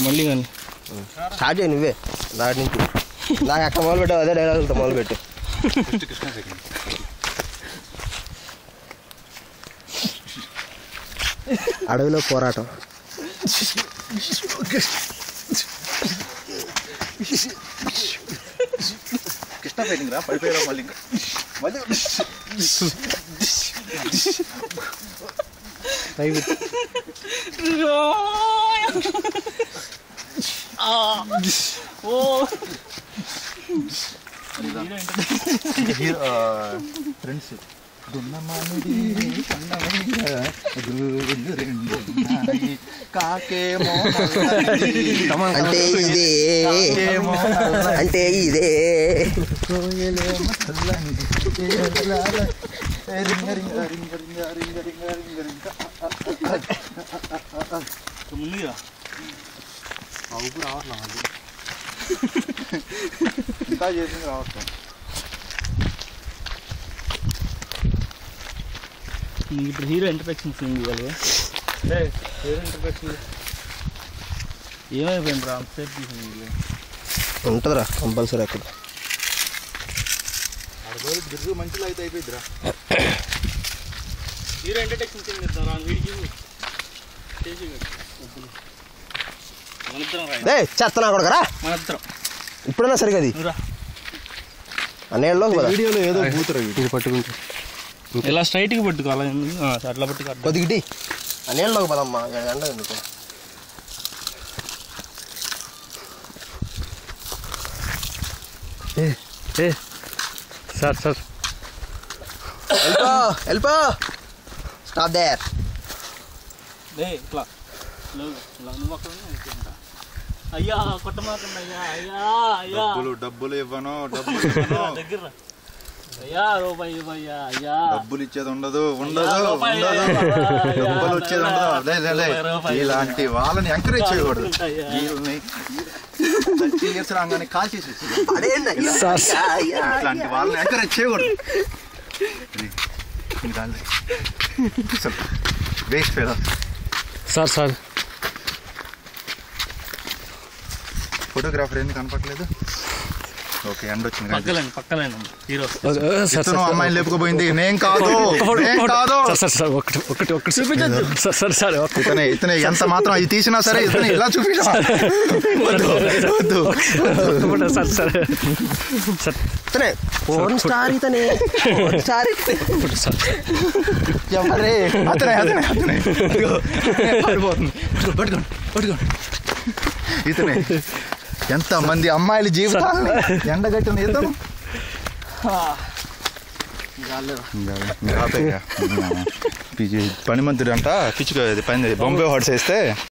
మళ్ళీ కానీ స్టార్ట్ చేయి నువ్వే దాటి నుంచి. నాకు అక్కడ మొదలు పెట్టావు, అదే డైలాగులతో మొదలు పెట్టు. అడవిలో పోరాటం. కృష్ణ ఫైటింగ్ రా, పడిపోయారా మళ్ళీ మళ్ళీ ఫ్రెండ్స్ కాకేమో అంటే ఇదే అంటే ఇదే ముందుగా అవుకు రావట్లా అది ఇంకా చేసింది రావట్లేదు. ఇప్పుడు హీరో ఇంటర్ప్రెషన్ సీన్ ఇవ్వాలి. హీరో ఇంటర్ప్రెషన్ ఏమైపోయింది రా అంతసేపు తీసింది. ఉంటుందిరా కంపల్సరీ అక్కడ. దిర్గు మంచిలో అయితే అయిపోయిద్దిరా. హీరో ఇంటర్ప్రెషన్ సీన్ ఇద్దాం రా వీడికి చేసి చేస్తున్నా కొడకరా మనిద్దరం ఇప్పుడైనా సరిగది అన్నేళ్ళలో వీడియోలో ఏదో బూతురా ఇది పట్టుకుంటే ఇలా స్ట్రైట్గా పట్టుకోవాలి. అట్లా పట్టుకోవాలి కొద్దిగిటి అన్నేళ్ళలోకి పదమ్మా ఎండ ఎందుకు. సార్ సార్ వెళ్ళిపో స్టాప్ దేర్. ఇట్లా నువ్వు అక్కడ అయ్యా కొట్టమాకండి అయ్యా అయ్యా అయ్యా డబ్బులు ఇవ్వను దగ్గర అయ్యా రూపాయి ఇవ్వయ్యా అయ్యా. డబ్బులు ఇచ్చేది ఉండదు డబ్బులు వచ్చేది ఉండదు. ఇలాంటి వాళ్ళని ఎంకరేజ్ చేయకూడదు. వీళ్ళని 30 years రాగానే కాల్ చేసి ఇట్లాంటి వాళ్ళని ఎంకరేజ్ చేయకూడదు. Waste fellow. Sir sir photographer ఎందుకు కనపట్లేదు? ఓకే ఎండ వచ్చింది. పక్కలేను హీరో అమ్మాయిని లేపుకుపోయింది నేను కాదు. ఒకటి చూపించదు సార్ సార్ ఇతనే ఎంత మాత్రం ఇది తీసినా సరే ఇతనే ఇలా చూపించదు. సార్ సార్ ఇతనే ఫోన్ స్టార్ ఇతనే ఇతనే ఎంత మంది అమ్మాయిల జీవితాన్ని ఎండగట్టిన ఇతను. పని మంత్రి అంట పిచ్చుకో పని బొంబే హాట్స్ వేస్తే